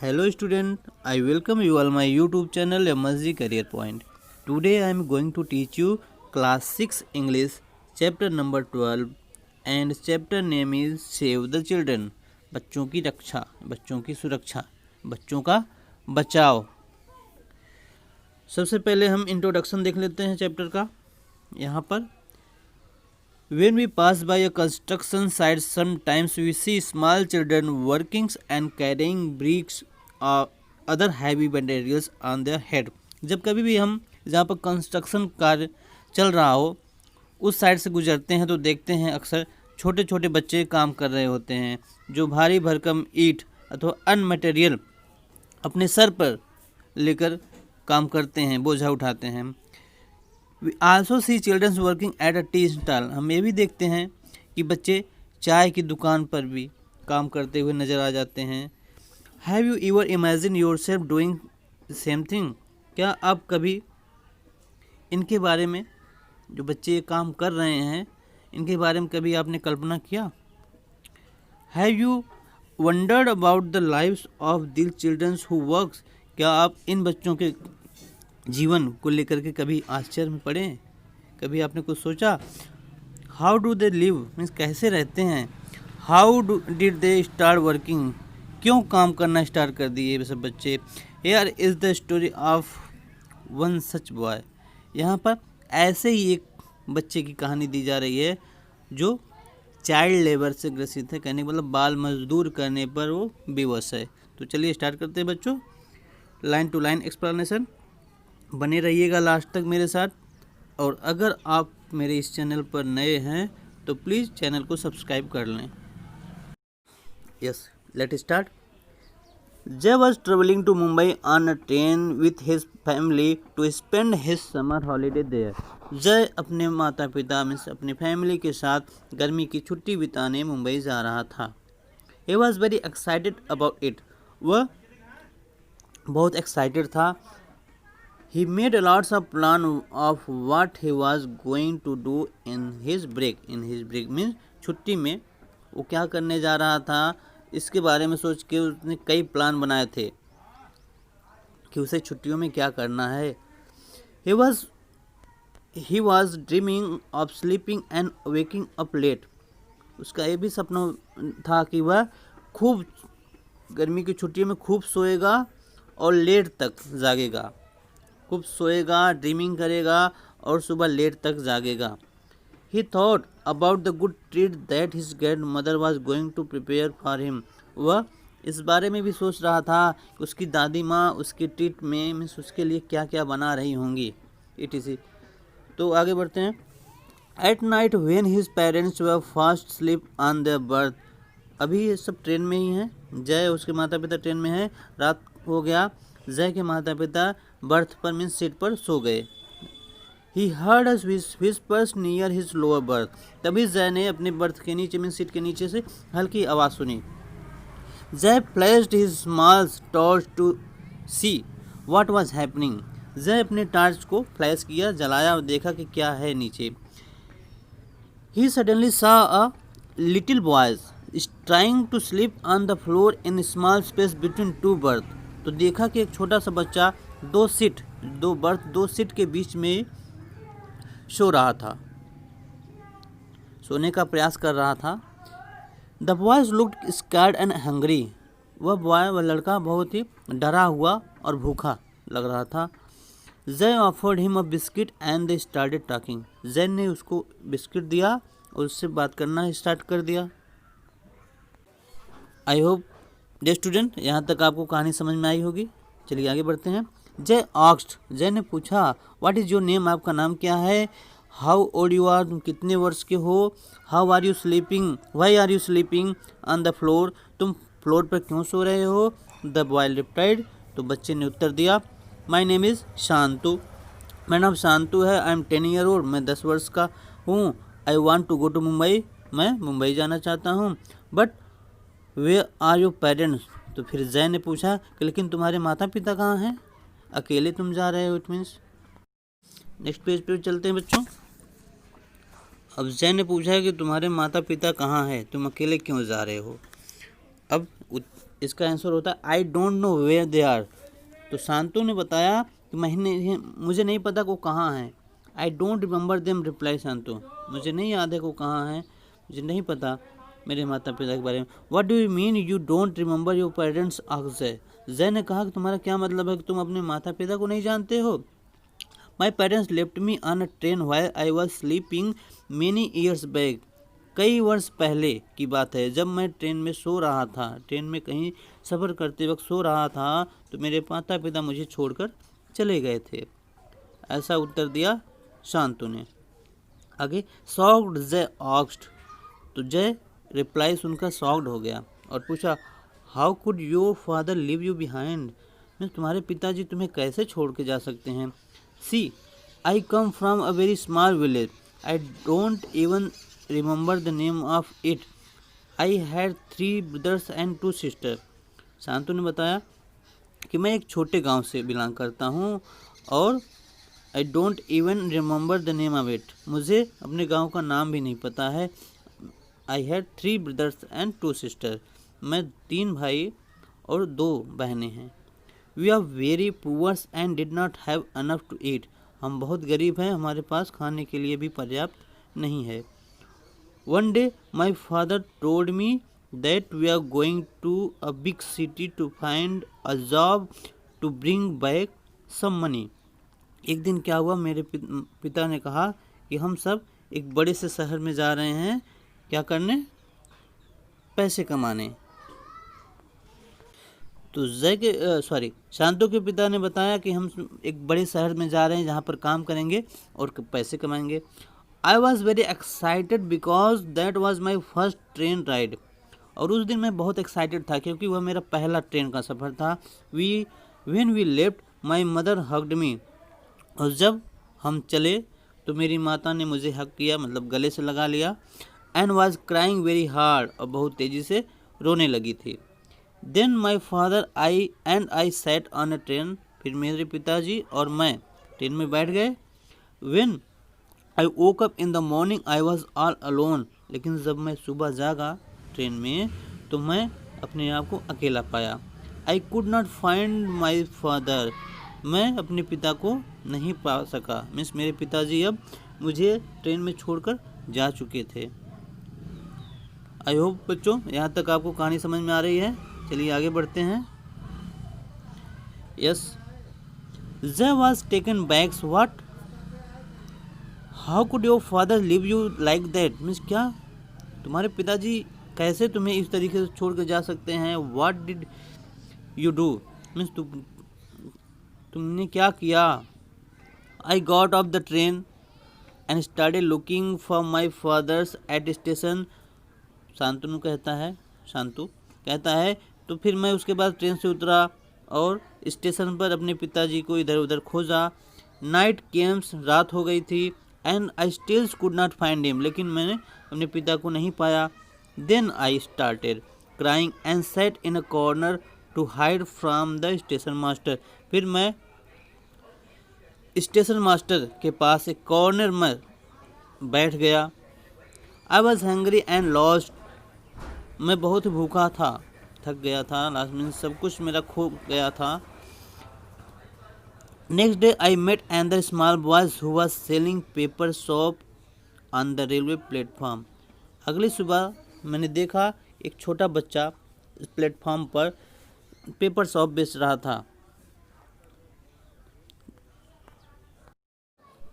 Hello student, I welcome you all my YouTube channel MSG Career Point. Today I am going to teach you class 6 English chapter number 12 and chapter name is Save the Children. बच्चों की रक्षा, बच्चों की सुरक्षा, बच्चों का बचाव। सबसे पहले हम इंट्रोडक्शन देख लेते हैं चैप्टर का। यहाँ पर When we pass by a construction site, sometimes we see small children working and carrying bricks or other heavy materials on their head. जब कभी भी हम जहाँ पर कंस्ट्रक्शन कार्य चल रहा हो उस साइड से गुजरते हैं तो देखते हैं अक्सर छोटे छोटे बच्चे काम कर रहे होते हैं जो भारी भरकम ईंट अथवा अन्य मटेरियल अपने सर पर लेकर काम करते हैं, बोझा उठाते हैं। We also see children working at a tea stall. हम ये भी देखते हैं कि बच्चे चाय की दुकान पर भी काम करते हुए नज़र आ जाते हैं। Have you ever imagined yourself doing the same thing? क्या आप कभी इनके बारे में, जो बच्चे ये काम कर रहे हैं, इनके बारे में कभी आपने कल्पना किया? Have you wondered about the lives of these children who works? क्या आप इन बच्चों के जीवन को लेकर के कभी आश्चर्य में पड़े? कभी आपने कुछ सोचा? How do they live, means कैसे रहते हैं। How did they start working, क्यों काम करना स्टार्ट कर दिए ये सब बच्चे। Here is the story of one such boy, यहाँ पर ऐसे ही एक बच्चे की कहानी दी जा रही है जो चाइल्ड लेबर से ग्रसित है, कहने का मतलब बाल मजदूर करने पर वो बेबस है। तो चलिए स्टार्ट करते हैं बच्चों। लाइन टू लाइन एक्सप्लेनेशन, बने रहिएगा लास्ट तक मेरे साथ। और अगर आप मेरे इस चैनल पर नए हैं तो प्लीज़ चैनल को सब्सक्राइब कर लें। Yes, let start. Jay was travelling to Mumbai on a train with his family to spend his summer holiday there. Jay अपने माता पिता में से अपनी फैमिली के साथ गर्मी की छुट्टी बिताने मुंबई जा रहा था। He was very excited about it, वह बहुत एक्साइटेड था। He made a lots of plan of what he was going to do in his break. In his break means छुट्टी में वो क्या करने जा रहा था, इसके बारे में सोच के उसने कई प्लान बनाए थे कि उसे छुट्टियों में क्या करना है। He was dreaming of sleeping and waking up late. उसका ये भी सपना था कि वह खूब गर्मी की छुट्टियों में खूब सोएगा और लेट तक जागेगा। खूब सोएगा, ड्रीमिंग करेगा और सुबह लेट तक जागेगा। He thought about the good treat that his grandmother was going to prepare for him. वह इस बारे में भी सोच रहा था कि उसकी दादी माँ उसकी ट्रीट में मीन्स उसके लिए क्या क्या बना रही होंगी etc. तो आगे बढ़ते हैं। At night when his parents were fast asleep on their berth. अभी ये सब ट्रेन में ही हैं, जय उसके माता पिता ट्रेन में हैं, रात हो गया, जय के माता पिता बर्थ पर मीन्स सीट पर सो गए। He heard a whispers near his lower berth. तभी जय ने अपने बर्थ के नीचे मीन्स सीट के नीचे से हल्की आवाज़ सुनी। जय flashed his small torch to see what was happening. जय अपने टॉर्च को फ्लैश किया, जलाया और देखा कि क्या है नीचे। He suddenly saw a little boy trying to sleep on the floor in a small space between two berths. तो देखा कि एक छोटा सा बच्चा दो सीट के बीच में सो रहा था, सोने का प्रयास कर रहा था। The boys looked scared and hungry. वह लड़का बहुत ही डरा हुआ और भूखा लग रहा था। जय offered him a biscuit and they started talking. जय ने उसको बिस्किट दिया और उससे बात करना स्टार्ट कर दिया। आई होप डियर स्टूडेंट यहाँ तक आपको कहानी समझ में आई होगी। चलिए आगे बढ़ते हैं। जय आस्क्ड, जय ने पूछा, व्हाट इज़ योर नेम, आपका नाम क्या है। हाउ ओल्ड यू आर, तुम कितने वर्ष के हो। How are you sleeping, why are you sleeping on the floor, तुम फ्लोर पर क्यों सो रहे हो। द बॉय रिप्लाइड, तो बच्चे ने उत्तर दिया, माई नेम इज़ शांतु, मेरा नाम शांतु है। आई एम 10 ईयर ओल्ड, मैं 10 वर्ष का हूँ। I want to go to Mumbai, मैं मुंबई जाना चाहता हूँ। But where are your parents, तो फिर जय ने पूछा कि लेकिन तुम्हारे माता पिता कहाँ हैं, अकेले तुम जा रहे हो। इट मीन्स नेक्स्ट पेज पे चलते हैं बच्चों। अब जय ने पूछा है कि तुम्हारे माता पिता कहाँ हैं, तुम अकेले क्यों जा रहे हो। अब इसका आंसर होता है I don't know where they are. तो शांतु ने बताया कि मुझे नहीं पता वो कहाँ हैं। I don't remember them, reply Shantu, मुझे नहीं याद है वो कहाँ हैं, मुझे नहीं पता मेरे माता पिता के बारे में। What do you mean you don't remember your parents? जय जय ने कहा कि तुम्हारा क्या मतलब है कि तुम अपने माता पिता को नहीं जानते हो? My parents left me on a train while I was sleeping many years back. कई वर्ष पहले की बात है, जब मैं ट्रेन में सो रहा था, ट्रेन में कहीं सफ़र करते वक्त सो रहा था, तो मेरे माता पिता मुझे छोड़कर चले गए थे। ऐसा उत्तर दिया शांतु ने। आगे शॉक्ड जय आस्क्ड, तो जय रिप्लाई सुनकर शॉक्ड हो गया और पूछा how could your father leave you behind? तुम्हारे पिताजी तुम्हें कैसे छोड़ के जा सकते हैं? See I come from a very small village, I don't even remember the name of it, I had 3 brothers and 2 sister. Shantu ने बताया कि मैं एक छोटे गांव से बिलोंग करता हूं और I don't even remember the name of it, मुझे अपने गांव का नाम भी नहीं पता है। I had 3 brothers and 2 sister, मैं 3 भाई और 2 बहनें हैं। We are very poors and did not have enough to eat, हम बहुत गरीब हैं, हमारे पास खाने के लिए भी पर्याप्त नहीं है। One day my father told me that we are going to a big city to find a job to bring back some money. एक दिन क्या हुआ, मेरे पिता ने कहा कि हम सब एक बड़े से शहर में जा रहे हैं, क्या करने? पैसे कमाने। तो शांतु के पिता ने बताया कि हम एक बड़े शहर में जा रहे हैं जहाँ पर काम करेंगे और पैसे कमाएंगे। I was very excited because that was my first train ride. और उस दिन मैं बहुत एक्साइटेड था क्योंकि वह मेरा पहला ट्रेन का सफ़र था। When we left, my mother hugged me. और जब हम चले तो मेरी माता ने मुझे हग किया, मतलब गले से लगा लिया। And was crying very hard, और बहुत तेज़ी से रोने लगी थी। Then my father and I sat on a train. फिर मेरे पिताजी और मैं ट्रेन में बैठ गए। When I woke up in the morning, I was all alone. लेकिन जब मैं सुबह जागा ट्रेन में तो मैं अपने आप को अकेला पाया। I could not find my father. मैं अपने पिता को नहीं पा सका। मीन्स मेरे पिताजी अब मुझे ट्रेन में छोड़कर जा चुके थे। आई होप बच्चों यहाँ तक आपको कहानी समझ में आ रही है। चलिए आगे बढ़ते हैं। Yes, Jay was taken back. What? How could your father leave you like that? Means क्या तुम्हारे पिताजी कैसे तुम्हें इस तरीके से छोड़ कर जा सकते हैं? What did you do? Means तुमने क्या किया? I got off the train and started looking for my father's at station. शांतु कहता है तो फिर मैं उसके बाद ट्रेन से उतरा और स्टेशन पर अपने पिताजी को इधर उधर खोजा। नाइट केम्स, रात हो गई थी। And I still could not find him, लेकिन मैंने अपने पिता को नहीं पाया। Then I started crying and set in a corner to hide from the station master. फिर मैं स्टेशन मास्टर के पास एक कॉर्नर में बैठ गया। I was hungry and lost, मैं बहुत भूखा था, थक गया था। लास्ट में सब कुछ मेरा खो गया था। Next day I met another small boys who was selling paper shop on the railway platform. अगली सुबह मैंने देखा एक छोटा बच्चा इस प्लेटफॉर्म पर पेपर शॉप बेच रहा था।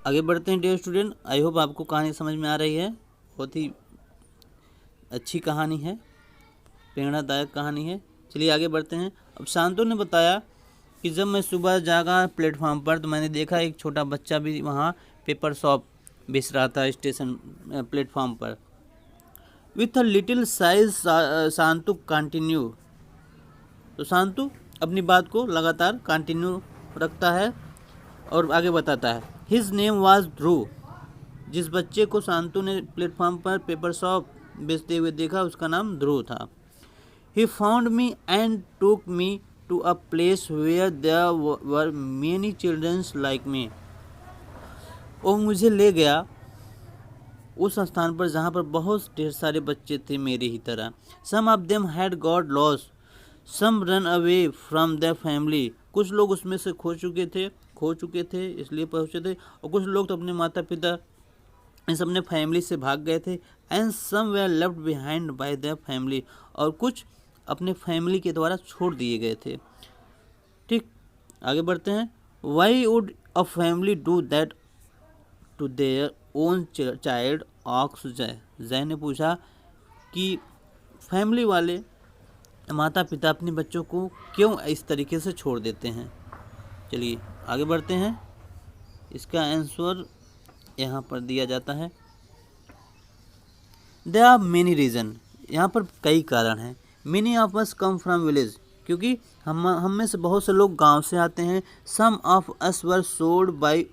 आगे बढ़ते हैं डियर स्टूडेंट। आई होप आपको कहानी समझ में आ रही है। बहुत ही अच्छी कहानी है, प्रेरणादायक कहानी है। चलिए आगे बढ़ते हैं। अब शांतु ने बताया कि जब मैं सुबह जागा प्लेटफॉर्म पर तो मैंने देखा एक छोटा बच्चा भी वहाँ पेपर शॉप बेच रहा था स्टेशन प्लेटफॉर्म पर। With a little size शांतु continue, तो शांतु अपनी बात को लगातार कंटिन्यू रखता है और आगे बताता है। हिज नेम वाज ध्रुव, जिस बच्चे को शांतु ने प्लेटफॉर्म पर पेपर शॉप बेचते हुए देखा उसका नाम ध्रुव था। He found me and took me to a place where there were many children like me. वो मुझे ले गया उस स्थान पर जहाँ पर बहुत ढेर सारे बच्चे थे मेरे ही तरह। Some of them had got lost. Some run away from the family, कुछ लोग उसमें से खो चुके थे इसलिए पहुंचे थे, और कुछ लोग तो अपने माता पिता इस अपने फैमिली से भाग गए थे। And some were left behind by the family, और कुछ अपने फैमिली के द्वारा छोड़ दिए गए थे। ठीक, आगे बढ़ते हैं। Why would a family do that to their own child, asked Jay. Jay ने पूछा कि फैमिली वाले माता पिता अपने बच्चों को क्यों इस तरीके से छोड़ देते हैं। चलिए आगे बढ़ते हैं। इसका आंसर यहाँ पर दिया जाता है। देयर आर मेनी रीज़न, यहाँ पर कई कारण हैं। Many of us come from village, क्योंकि हम में से बहुत से लोग गांव से आते हैं। Some of us were sold by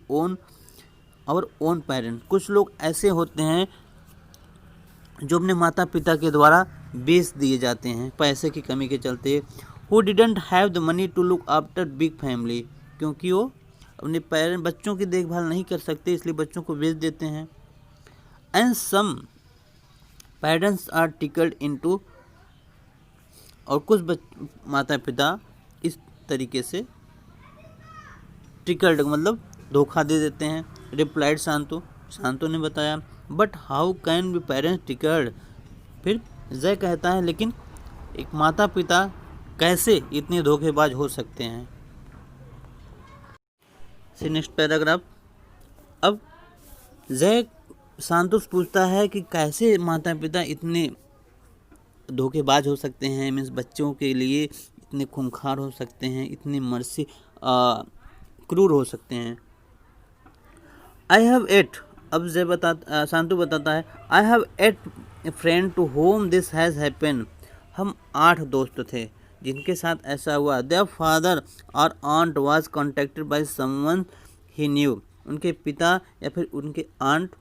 our own parents, कुछ लोग ऐसे होते हैं जो अपने माता पिता के द्वारा बेच दिए जाते हैं पैसे की कमी के चलते। Who didn't have the money to look after big family, क्योंकि वो अपने बच्चों की देखभाल नहीं कर सकते इसलिए बच्चों को बेच देते हैं। And some parents are tickled into, और कुछ माता पिता इस तरीके से टिकल्ड मतलब धोखा दे देते हैं। रिप्लाइड शांतो ने बताया। But how can be parents tickled, फिर जय कहता है लेकिन एक माता पिता कैसे इतने धोखेबाज हो सकते हैं। Next paragraph. अब जय शांतुस पूछता है कि कैसे माता पिता इतने धोखेबाज हो सकते हैं, मीन्स बच्चों के लिए इतने खूंखार हो सकते हैं, इतने क्रूर हो सकते हैं। आई हैव एट, अब जय शांतु बताता है, I have eight friend to whom this has happen, हम 8 दोस्त थे जिनके साथ ऐसा हुआ। देयर फादर और aunt was contacted by someone he knew, उनके पिता या फिर उनके आंट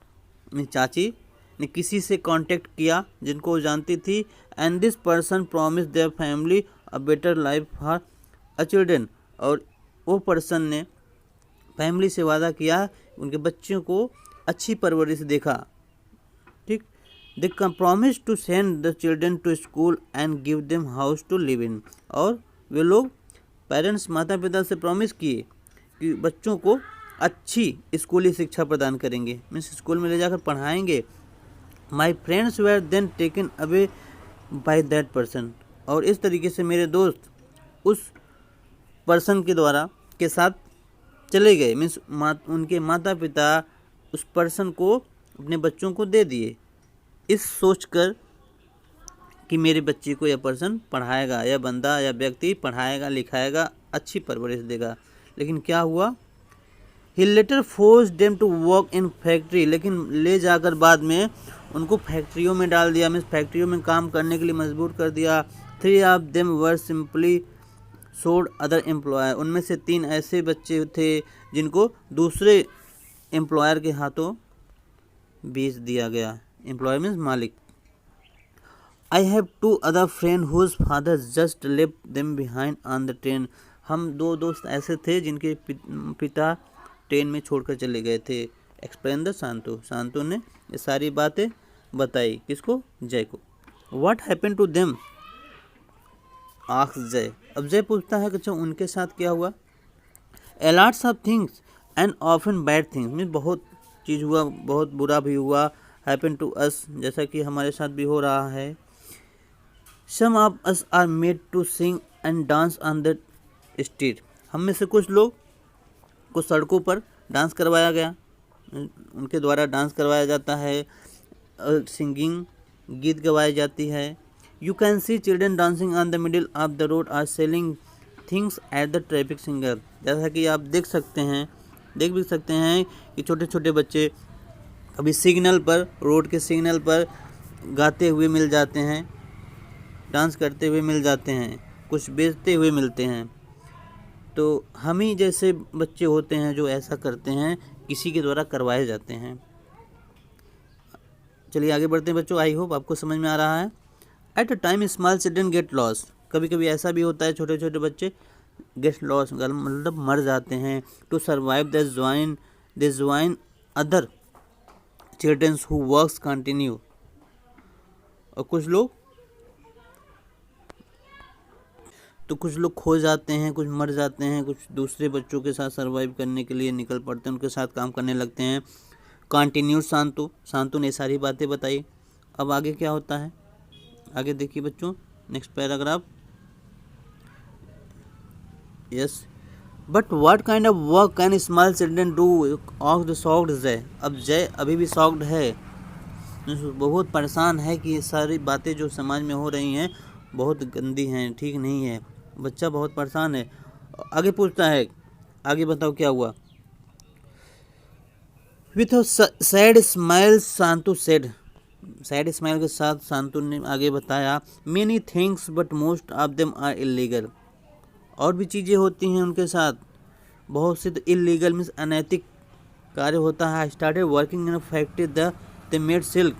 चाची ने किसी से कांटेक्ट किया जिनको वो जानती थी। And this person promise their family a better life for a children, और वो पर्सन ने फैमिली से वादा किया उनके बच्चों को अच्छी परवरिश देखा। ठीक, they promise to send the children to school and give them house to live in, और वे लोग पेरेंट्स माता पिता से प्रॉमिस किए कि बच्चों को अच्छी स्कूली शिक्षा प्रदान करेंगे, मीन्स स्कूल में ले जाकर पढ़ाएंगे। My friends were then taken away by that person, और इस तरीके से मेरे दोस्त उस पर्सन के साथ चले गए, मीन्स उनके माता पिता उस पर्सन को अपने बच्चों को दे दिए इस सोचकर कि मेरे बच्चे को यह पर्सन पढ़ाएगा, यह बंदा या व्यक्ति पढ़ाएगा लिखाएगा अच्छी परवरिश देगा। लेकिन क्या हुआ, he later force them to work in factory, लेकिन ले जाकर बाद में उनको फैक्ट्रियों में डाल दिया, मीन्स फैक्ट्रियों में काम करने के लिए मजबूर कर दिया। 3 of them were simply sold other employer, उनमें से 3 ऐसे बच्चे थे जिनको दूसरे एम्प्लॉयर के हाथों बेच दिया गया। एम्प्लॉयर मीन्स मालिक। I have 2 other friend whose father just left them behind on the train, हम 2 दोस्त ऐसे थे जिनके पिता ट्रेन में छोड़कर चले गए थे। एक्सप्लेन द शांतु ने ये सारी बातें बताई, किसको, जय को। What happened to them, asked Jay, अब जय पूछता है कि अच्छा उनके साथ क्या हुआ। ए lots of things and often bad things, means बहुत चीज़ हुआ, बहुत बुरा भी हुआ। हैपन टू अस, जैसा कि हमारे साथ भी हो रहा है। Some of us are made to sing and dance on the street, हम में से कुछ लोग को सड़कों पर डांस करवाया गया, उनके द्वारा डांस करवाया जाता है, सिंगिंग गीत गवाई जाती है। You can see children dancing on the middle of the road or selling things at the traffic signal, जैसा कि आप देख भी सकते हैं कि छोटे छोटे बच्चे कभी सिग्नल पर, रोड के सिग्नल पर गाते हुए मिल जाते हैं, डांस करते हुए मिल जाते हैं, कुछ बेचते हुए मिलते हैं। तो हम ही जैसे बच्चे होते हैं जो ऐसा करते हैं, किसी के द्वारा करवाए जाते हैं। चलिए आगे बढ़ते हैं बच्चों, आई होप आपको समझ में आ रहा है। At a time small children gate loss, कभी कभी ऐसा भी होता है छोटे छोटे बच्चे गेट लॉस मतलब मर जाते हैं। To survive they join other children who works continue, और कुछ लोग तो कुछ लोग खो जाते हैं, कुछ मर जाते हैं, कुछ दूसरे बच्चों के साथ सर्वाइव करने के लिए निकल पड़ते हैं, उनके साथ काम करने लगते हैं। कंटिन्यूड शांतु ने सारी बातें बताई। अब आगे क्या होता है, आगे देखिए बच्चों, next paragraph. Yes, but what kind of work can small children do of the shocked जय। अब जय अभी भी शॉक्ड है, बहुत परेशान है कि ये सारी बातें जो समाज में हो रही हैं बहुत गंदी हैं, ठीक नहीं है। बच्चा बहुत परेशान है। आगे पूछता है, आगे बताओ क्या हुआ। With sad smile Shantu said, sad smile के साथ शांतु ने आगे बताया, many things but most of them are illegal. और भी चीज़ें होती हैं उनके साथ, बहुत से। तो इलीगल मीन्स अनैतिक कार्य होता है। I started working in a factory they made silk.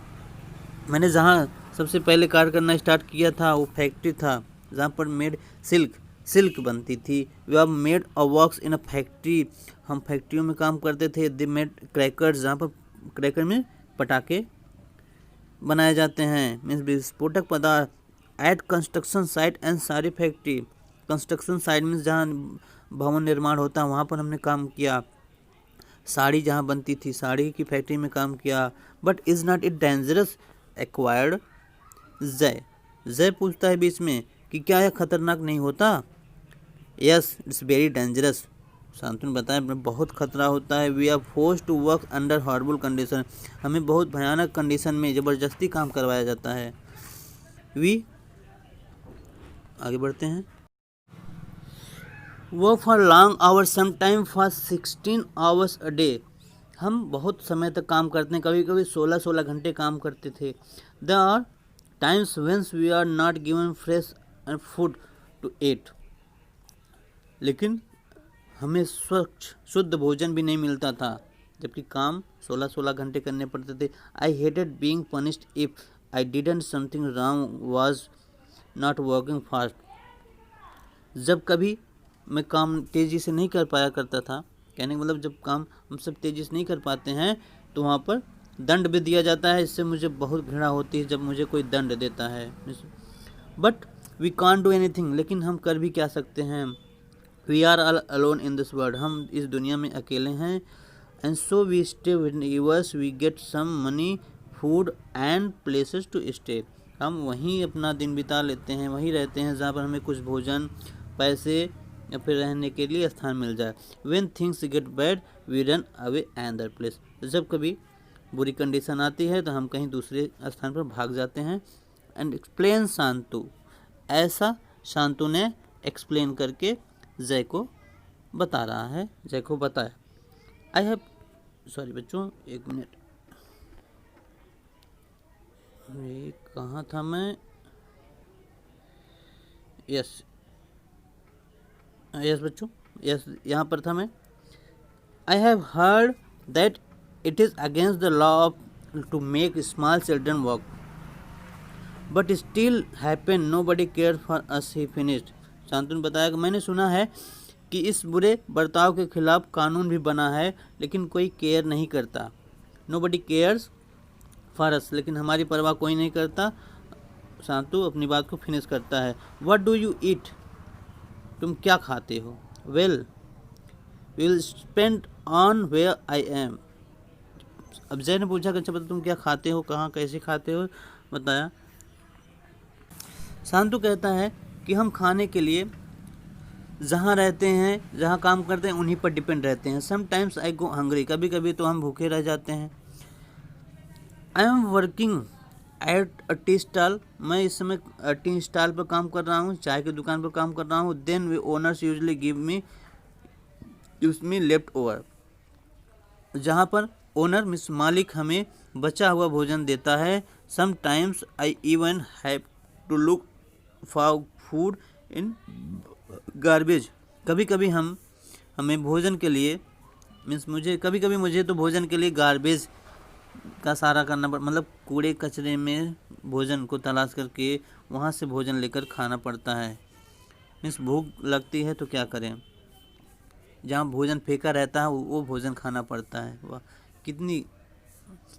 मैंने जहाँ सबसे पहले कार्य करना स्टार्ट किया था वो फैक्ट्री था जहाँ पर मेड सिल्क बनती थी। We are made a works in a factory, हम फैक्ट्रियों में काम करते थे। दे मेड क्रैकर्स, जहाँ पर क्रैकर में पटाखे बनाए जाते हैं, मीन्स विस्फोटक पदार्थ। एट कंस्ट्रक्शन साइट एंड सारी फैक्ट्री, कंस्ट्रक्शन साइट मीन्स जहाँ भवन निर्माण होता है वहाँ पर हमने काम किया। साड़ी जहाँ बनती थी, साड़ी की फैक्ट्री में काम किया। But is not it dangerous acquired. जय पूछता है बीच में कि क्या यह खतरनाक नहीं होता। Yes, it's very dangerous. Shantu ने बताया बहुत खतरा होता है। We are forced to work under horrible condition, हमें बहुत भयानक कंडीशन में ज़बरदस्ती काम करवाया जाता है। वी आगे बढ़ते हैं। Work for long hours, sometime for 16 hours a day, हम बहुत समय तक काम करते हैं, कभी कभी 16 घंटे काम करते थे। There are times when we are not given fresh food to eat, लेकिन हमें स्वच्छ शुद्ध भोजन भी नहीं मिलता था, जबकि काम 16 घंटे करने पड़ते थे। I hated being punished if I didn't something wrong was not working fast. जब कभी मैं काम तेज़ी से नहीं कर पाया करता था, कहने का मतलब जब काम हम सब तेज़ी से नहीं कर पाते हैं तो वहाँ पर दंड भी दिया जाता है। इससे मुझे बहुत घृणा होती है जब मुझे कोई दंड देता है। But we can't do anything, लेकिन हम कर भी क्या सकते हैं। We are all alone in this world, हम इस दुनिया में अकेले हैं। And so we stay universe, we get some money, food and places to stay, हम वहीं अपना दिन बिता लेते हैं, वहीं रहते हैं जहाँ पर हमें कुछ भोजन, पैसे या फिर रहने के लिए स्थान मिल जाए। When things get bad we run away another place, जब कभी बुरी कंडीशन आती है तो हम कहीं दूसरे स्थान पर भाग जाते हैं। एंड एक्सप्लेन शांतु, ऐसा शांतु ने एक्सप्लेन करके जय को बता रहा है, जय को बताया। आई हैव सॉरी बच्चों, एक मिनट, ये कहाँ था मैं। यस बच्चों, यस यहाँ पर था मैं। I have heard that it is against the law of to make small children work, but still happen, nobody care for us, he finished. Shantu ने बताया कि मैंने सुना है कि इस बुरे बर्ताव के खिलाफ कानून भी बना है, लेकिन कोई केयर नहीं करता। Nobody cares for us, लेकिन हमारी परवाह कोई नहीं करता। शांतु अपनी बात को फिनिश करता है। व्हाट डू यू ईट, तुम क्या खाते हो। Well will spend on where I am. अब जय ने पूछा कि अच्छा बता तुम क्या खाते हो, कहाँ कैसे खाते हो, बताया। शांतु कहता है कि हम खाने के लिए जहाँ रहते हैं, जहाँ काम करते हैं, उन्हीं पर डिपेंड रहते हैं। समटाइम्स आई गो हंग्री, कभी कभी तो हम भूखे रह जाते हैं। I am working at a tea stall, मैं इस समय टी स्टॉल पर काम कर रहा हूँ, चाय की दुकान पर काम कर रहा हूँ। Then we owners usually give me left over, जहाँ पर ओनर मिस मालिक हमें बचा हुआ भोजन देता है। Sometimes I even have to look for food in garbage, कभी कभी हमें भोजन के लिए मीन्स कभी कभी मुझे तो भोजन के लिए गार्बेज का सहारा करना मतलब कूड़े कचरे में भोजन को तलाश करके वहाँ से भोजन लेकर खाना पड़ता है। मीन्स भूख लगती है तो क्या करें, जहाँ भोजन फेंका रहता है वो भोजन खाना पड़ता है। वाह, कितनी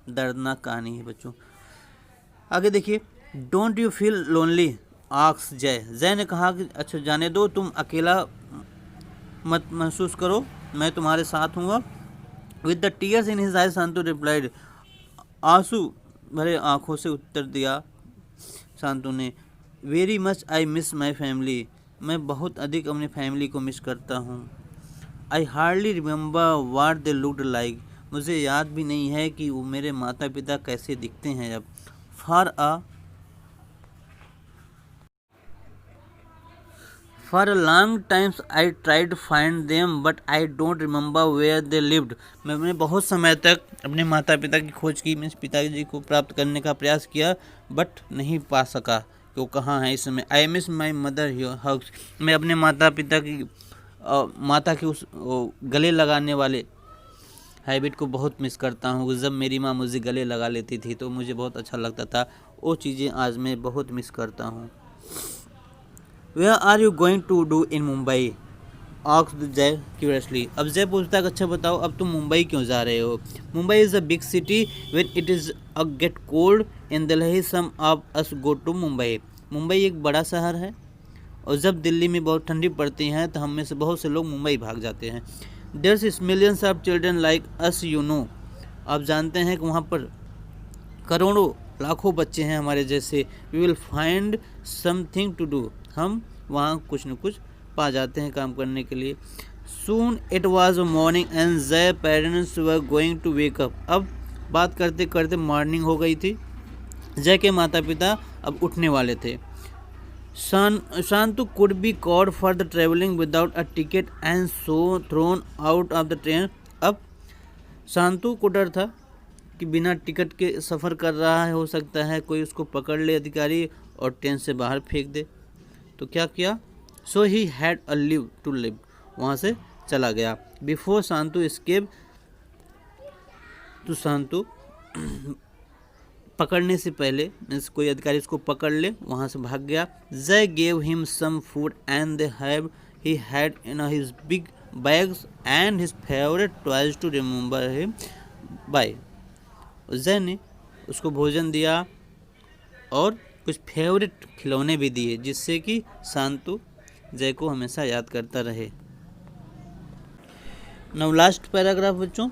दर्दनाक कहानी है बच्चों। आगे देखिए, डोंट यू फील लोनली आक्स जय ने कहा कि अच्छा जाने दो, तुम अकेला मत महसूस करो, मैं तुम्हारे साथ हूँगा। With the tears in his eyes Shantu replied, आंसू भरे आंखों से उत्तर दिया शांतु ने, very much I miss my family, मैं बहुत अधिक अपनी फैमिली को मिस करता हूँ। I hardly remember what they looked like, मुझे याद भी नहीं है कि वो मेरे माता पिता कैसे दिखते हैं अब। For a long times I try to find them but I don't remember where they lived, मैंने बहुत समय तक अपने माता पिता की खोज की, मीन्स पिताजी को प्राप्त करने का प्रयास किया बट नहीं पा सका कि वो कहाँ है इस समय। आई मिस माई मदर हग्स, मैं अपने माता पिता की माता के उस गले लगाने वाले हैबिट को बहुत मिस करता हूँ। जब मेरी माँ मुझे गले लगा लेती थी तो मुझे बहुत अच्छा लगता था, वो चीज़ें आज मैं बहुत मिस करता हूँ। Where are you going to do in Mumbai, asked Jay curiously. अब जय पूछता है अच्छा बताओ अब तुम मुंबई क्यों जा रहे हो। Mumbai is a big city, when it is a get cold in Delhi some of us go to Mumbai. Mumbai एक बड़ा शहर है और जब दिल्ली में बहुत ठंडी पड़ती है तो हम में से बहुत से लोग मुंबई भाग जाते हैं। There is millions of children like us you know, आप जानते हैं कि वहाँ पर करोड़ों लाखों बच्चे हैं हमारे जैसे। We will find something to do, हम वहाँ कुछ न कुछ पा जाते हैं काम करने के लिए। Soon it was morning and Jai parents were going to wake up, अब बात करते करते मॉर्निंग हो गई थी, जय के माता पिता अब उठने वाले थे। शांतु could be caught for the traveling without a ticket and so thrown out of the train, अब शांतु को डर था कि बिना टिकट के सफ़र कर रहा है, हो सकता है कोई उसको पकड़ ले अधिकारी और ट्रेन से बाहर फेंक दे। तो क्या किया, so he had a live to live, वहाँ से चला गया। बिफोर शांतु एस्केप, तो शांतु पकड़ने से पहले मीन्स कोई अधिकारी उसको पकड़ ले वहाँ से भाग गया। Jay gave him some food and they have he had in his big bags and his favourite toys to remember him by, Jay ने उसको भोजन दिया और कुछ फेवरेट खिलौने भी दिए जिससे कि शांतु जय को हमेशा याद करता रहे। नाउ लास्ट पैराग्राफ बच्चों,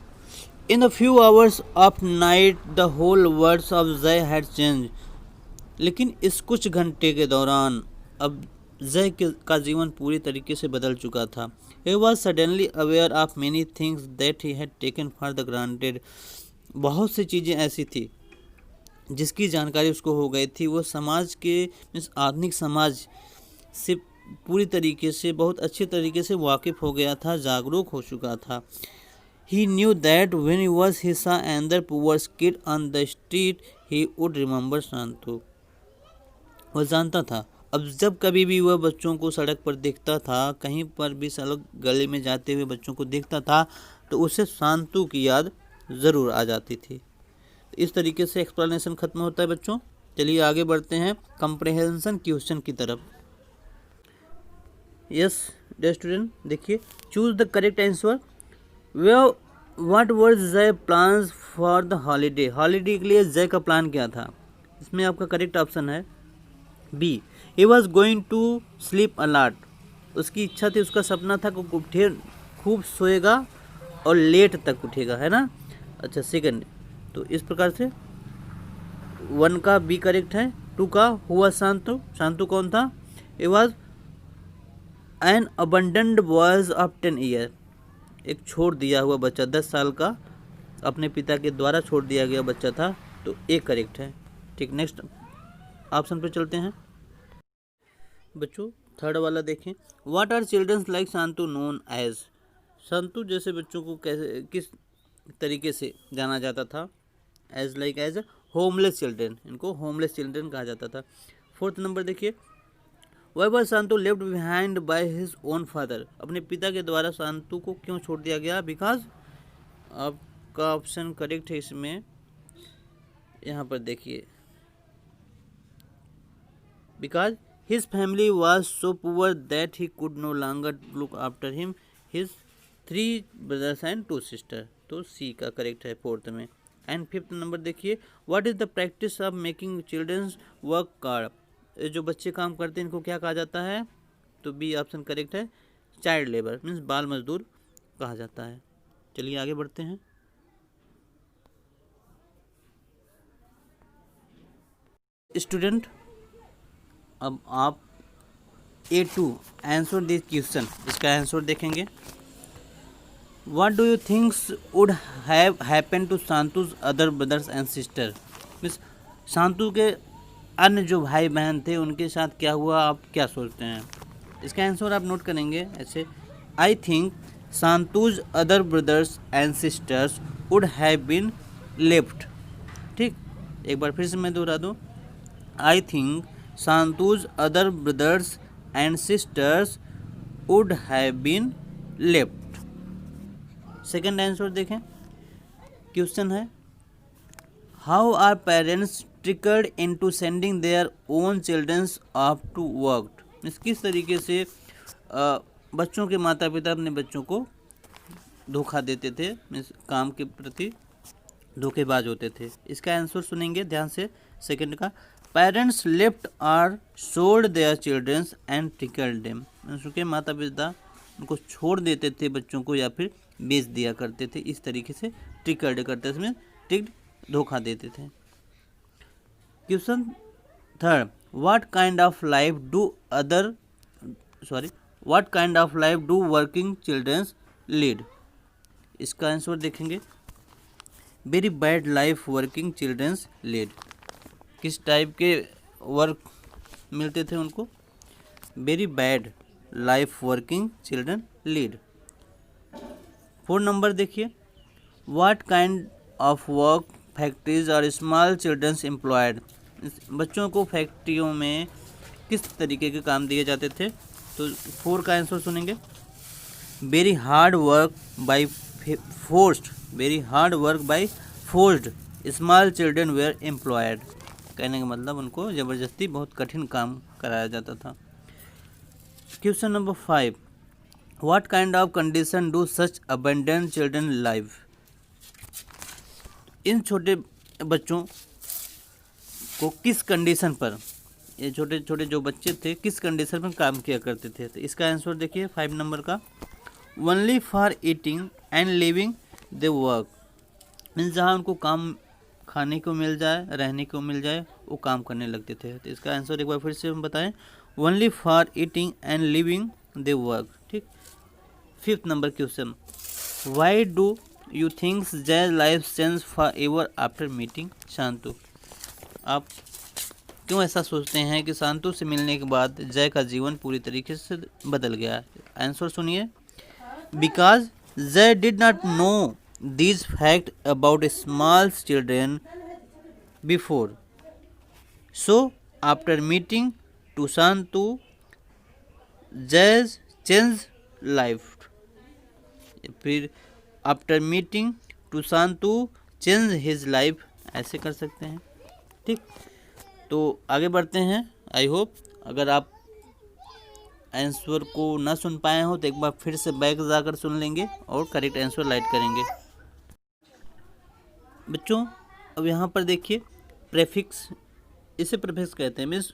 in the few hours of night the whole words of Jay had change, लेकिन इस कुछ घंटे के दौरान अब जय का जीवन पूरी तरीके से बदल चुका था। He was suddenly aware of many things that he had taken for the granted, बहुत सी चीज़ें ऐसी थी जिसकी जानकारी उसको हो गई थी। वो समाज के मीन्स आधुनिक समाज से पूरी तरीके से बहुत अच्छे तरीके से वाकिफ़ हो गया था, जागरूक हो चुका था। He knew that when he was he saw another poor kid on the street, he would remember शांतु, वह जानता था अब जब कभी भी वह बच्चों को सड़क पर देखता था, कहीं पर भी सड़क गली में जाते हुए बच्चों को देखता था तो उसे शांतु की याद ज़रूर आ जाती थी। इस तरीके से एक्सप्लेनेशन खत्म होता है बच्चों। चलिए आगे बढ़ते हैं कंप्रहेंशन क्वेश्चन की तरफ। यस डियर स्टूडेंट, देखिए choose the correct answer. What were Jai plans for the holiday, holiday के लिए जय का प्लान क्या था। इसमें आपका करेक्ट ऑप्शन है B, he was going to sleep a lot, उसकी इच्छा थी, उसका सपना था कि खूब सोएगा और लेट तक उठेगा, है ना। अच्छा सेकंड, तो इस प्रकार से 1 का बी करेक्ट है। 2 का हुआ शांतु, शांतु कौन था, he was an abundant boys of 10 year, एक छोड़ दिया हुआ बच्चा 10 साल का अपने पिता के द्वारा छोड़ दिया गया बच्चा था, तो ए करेक्ट है। ठीक, नेक्स्ट ऑप्शन पे चलते हैं बच्चों। थर्ड वाला देखें, what are childrens like Shantu known as, Shantu जैसे बच्चों को कैसे किस तरीके से जाना जाता था, as like as homeless children, इनको होमलेस चिल्ड्रन कहा जाता था। फोर्थ नंबर देखिए, why was Shantu left behind by his own father, अपने पिता के द्वारा शांतु को क्यों छोड़ दिया गया, बिकॉज आपका ऑप्शन करेक्ट है इसमें, यहाँ पर देखिए because his family was so poor that he could no longer look after him his 3 brothers and 2 sister, तो सी का करेक्ट है फोर्थ में। एंड फिफ्थ नंबर देखिए, what is the practice of making childrens work card, ये जो बच्चे काम करते हैं इनको क्या कहा जाता है? तो बी ऑप्शन करेक्ट है, चाइल्ड लेबर मीन्स बाल मजदूर कहा जाता है। चलिए आगे बढ़ते हैं। स्टूडेंट, अब आप A2 आंसर दिस क्वेश्चन, इसका आंसर देखेंगे। What do you think would have happened to Shantu's other brothers and sister? Means Shantu के अन्य जो भाई बहन थे उनके साथ क्या हुआ, आप क्या सोचते हैं? इसका आंसर आप नोट करेंगे ऐसे, I think Shantu's other brothers and sisters would have been left. ठीक, एक बार फिर से मैं दोहरा दूँ, I think Shantu's other brothers and sisters would have been left. Second answer देखें, क्वेश्चन है how are parents tricked into sending their own childrens of to work. Means किस तरीके से बच्चों के माता पिता अपने बच्चों को धोखा देते थे, मीन्स काम के प्रति धोखेबाज होते थे। इसका आंसर सुनेंगे ध्यान से। सेकंड का, parents left are sold their childrens and tricked them. Means उनके माता पिता उनको छोड़ देते थे बच्चों को या फिर बेच दिया करते थे, इस तरीके से ट्रिकर्ड करते थे, ट्रिक्ड धोखा देते थे। Question third, what kind of life do working childrens lead. इसका आंसर देखेंगे, very bad life working childrens lead. किस टाइप के वर्क मिलते थे उनको? Very bad life working children lead. 4 number देखिए, what kind of work factories और small childrens employed. बच्चों को फैक्ट्रियों में किस तरीके के काम दिए जाते थे? तो 4 का आंसर सुनेंगे, very hard work by forced small children were employed. कहने का मतलब उनको ज़बरदस्ती बहुत कठिन काम कराया जाता था। Question number 5, what kind of condition do such abandoned children live. इन छोटे बच्चों को किस कंडीशन पर, ये छोटे छोटे जो बच्चे थे किस कंडीशन में काम किया करते थे? तो इसका आंसर देखिए 5 नंबर का, only for eating and living they work. Means जहाँ उनको काम खाने को मिल जाए, रहने को मिल जाए, वो काम करने लगते थे। तो इसका आंसर एक बार फिर से हम बताएं, only for eating and living they work. ठीक। 5th number question, why do you thinks Jai life change forever after meeting Shantu. आप क्यों ऐसा सोचते हैं कि शांतु से मिलने के बाद जय का जीवन पूरी तरीके से बदल गया? आंसर सुनिए, because Jai did not know this fact about small children before, so after meeting to Shantu Jai change life. फिर after meeting to Shantu change his life, ऐसे कर सकते हैं। ठीक, तो आगे बढ़ते हैं। आई होप अगर आप आंसर को ना सुन पाए हो तो एक बार फिर से बैक जाकर सुन लेंगे और करेक्ट आंसर राइट करेंगे। बच्चों अब यहाँ पर देखिए प्रेफिक्स, इसे प्रेफिक्स कहते हैं। मीन्स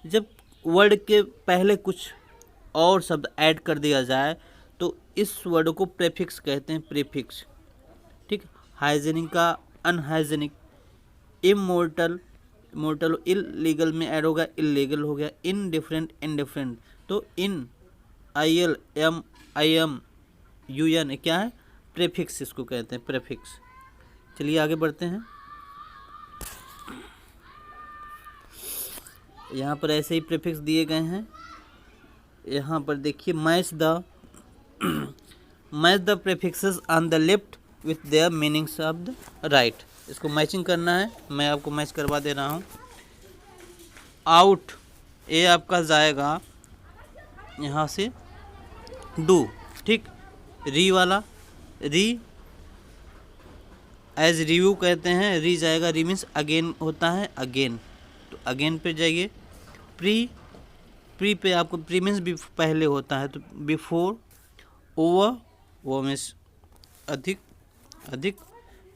जब वर्ड के पहले कुछ और शब्द ऐड कर दिया जाए तो इस वर्ड को प्रेफिक्स कहते हैं, प्रीफिक्स। ठीक, हाइजेनिक का अनहाइजेनिक, इमोर्टल मोर्टल इलीगल में ऐड होगा, इलीगल हो गया, इनडिफरेंट इंडिफरेंट। तो इन ILM UN क्या है? प्रेफिक्स इसको कहते हैं, प्रेफिक्स। चलिए आगे बढ़ते हैं। यहाँ पर ऐसे ही प्रेफिक्स दिए गए हैं। यहाँ पर देखिए match the prefixes on the left with their meanings of the right. इसको मैचिंग करना है, मैं आपको मैच करवा दे रहा हूँ। आउट, ये आपका जाएगा यहाँ से डू। ठीक, री वाला, री एज रिव्यू कहते हैं, री जाएगा, री मीन्स अगेन होता है, अगेन, तो अगेन पे जाइए। प्री पे आपको प्री मीन्स भी पहले होता है, तो बिफोर। ओवर, वो मीन्स अधिक,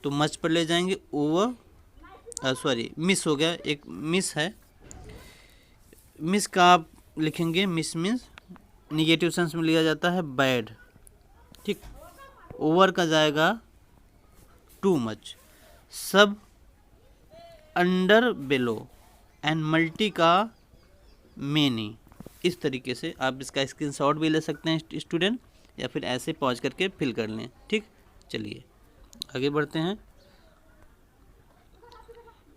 तो मच पर ले जाएंगे, ओवर, सॉरी मिस हो गया, एक मिस है, मिस का आप लिखेंगे, मिस मीन्स निगेटिव सेंस में लिया जाता है बैड, ठीक। ओवर का जाएगा टू मच, सब अंडर बिलो, एंड मल्टी का मेनी। इस तरीके से आप इसका स्क्रीनशॉट भी ले सकते हैं स्टूडेंट, या फिर ऐसे पॉज करके फिल कर लें, ठीक। चलिए आगे बढ़ते हैं।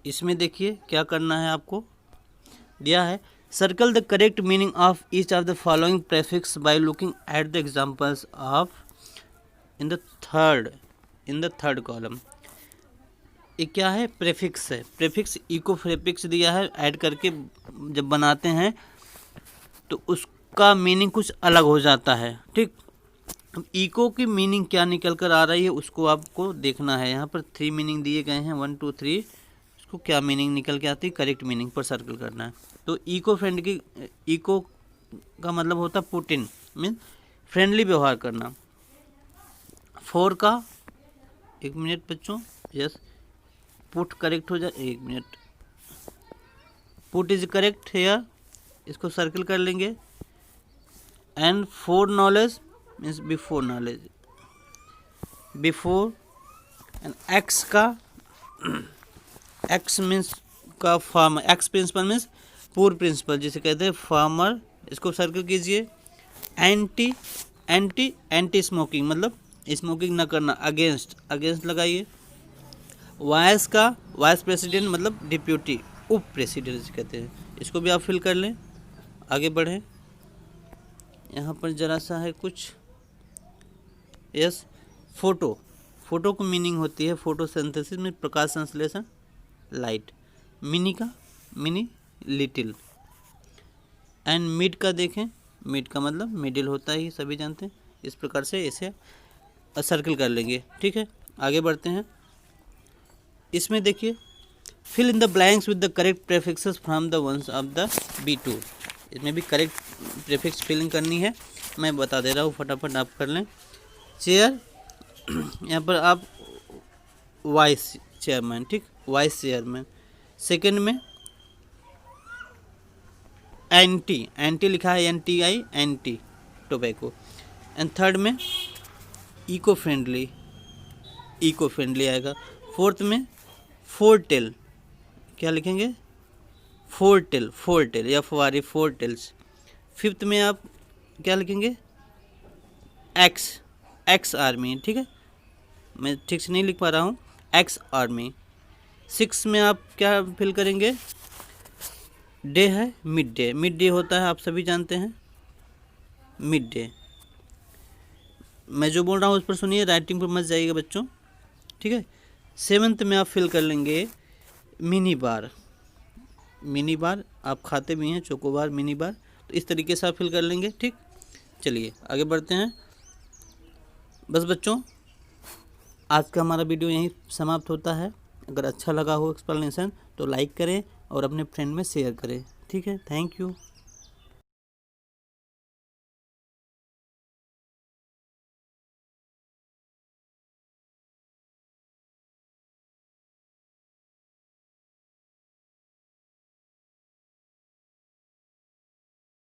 इसमें देखिए क्या करना है आपको, दिया है circle the correct meaning of each of the following prefix by looking at the examples of in the third column. ये क्या है, प्रेफिक्स है। प्रेफिक्स इको प्रेफिक्स दिया है, ऐड करके जब बनाते हैं तो उसका मीनिंग कुछ अलग हो जाता है, ठीक। इको की मीनिंग क्या निकल कर आ रही है उसको आपको देखना है। यहाँ पर 3 मीनिंग दिए गए हैं, 1 2 3, उसको क्या मीनिंग निकल के आती है, करेक्ट मीनिंग पर सर्कल करना है। तो इको फ्रेंडली, इको का मतलब होता है पुट इन, मीन फ्रेंडली व्यवहार करना। 4 का, 1 मिनट बच्चों, यस, पुट करेक्ट हो जाए, 1 minute, put is correct here, इसको सर्कल कर लेंगे। And for knowledge means before knowledge, before. And x का, एक्स मीन्स का फार्मर, एक्स प्रिंसिपल मीन्स पूर प्रिंसिपल जिसे कहते हैं फार्मर, इसको सर्कल कीजिए। एंटी, एंटी एंटी स्मोकिंग मतलब स्मोकिंग न करना, अगेंस्ट, अगेंस्ट लगाइए। वाइस का, वाइस प्रेसिडेंट मतलब डिप्यूटी, उप प्रेसिडेंट जिसे कहते हैं, इसको भी आप फिल कर लें। आगे बढ़ें, यहाँ पर ज़रा सा है कुछ, यस। फोटो, फोटो की मीनिंग होती है फोटोसिंथेसिस में प्रकाश संश्लेषण, लाइट। मिनी का, मिनी लिटिल। एंड मिड का देखें, मिड का मतलब मिडिल होता है, सभी जानते हैं। इस प्रकार से इसे सर्कल कर लेंगे, ठीक है। आगे बढ़ते हैं। इसमें देखिए fill in the blanks with the correct prefixes from the ones of the B2। इसमें भी करेक्ट प्रेफिक्स फिलिंग करनी है, मैं बता दे रहा हूँ, फटाफट आप कर लें। चेयर, यहाँ पर आप वाइस चेयरमैन, ठीक, वाइस चेयरमैन। सेकंड में एंटी, एंटी लिखा है NTI, anti tobacco. And third में इको फ्रेंडली, इको फ्रेंडली आएगा। फोर्थ में फोरटेल, क्या लिखेंगे, फोरटेल, फोरटेल या फुवारी, फोरटेल्स। फिफ्थ में आप क्या लिखेंगे, एक्स, एक्स आर्मी, ठीक है, मैं ठीक से नहीं लिख पा रहा हूँ, एक्स आर्मी। सिक्स में आप क्या फिल करेंगे, डे है, मिड डे, मिड डे होता है आप सभी जानते हैं, मिड डे। मैं जो बोल रहा हूँ उस पर सुनिए, राइटिंग पर मत जाइएगा बच्चों, ठीक है। सेवन्थ में आप फिल कर लेंगे मिनी बार, मिनी बार आप खाते भी हैं, चोकोबार, मिनी बार, तो इस तरीके से आप फिल कर लेंगे, ठीक। चलिए आगे बढ़ते हैं। बस बच्चों आज का हमारा वीडियो यहीं समाप्त होता है। अगर अच्छा लगा हो एक्सप्लेनेशन तो लाइक करें और अपने फ्रेंड में शेयर करें, ठीक है। Thank you.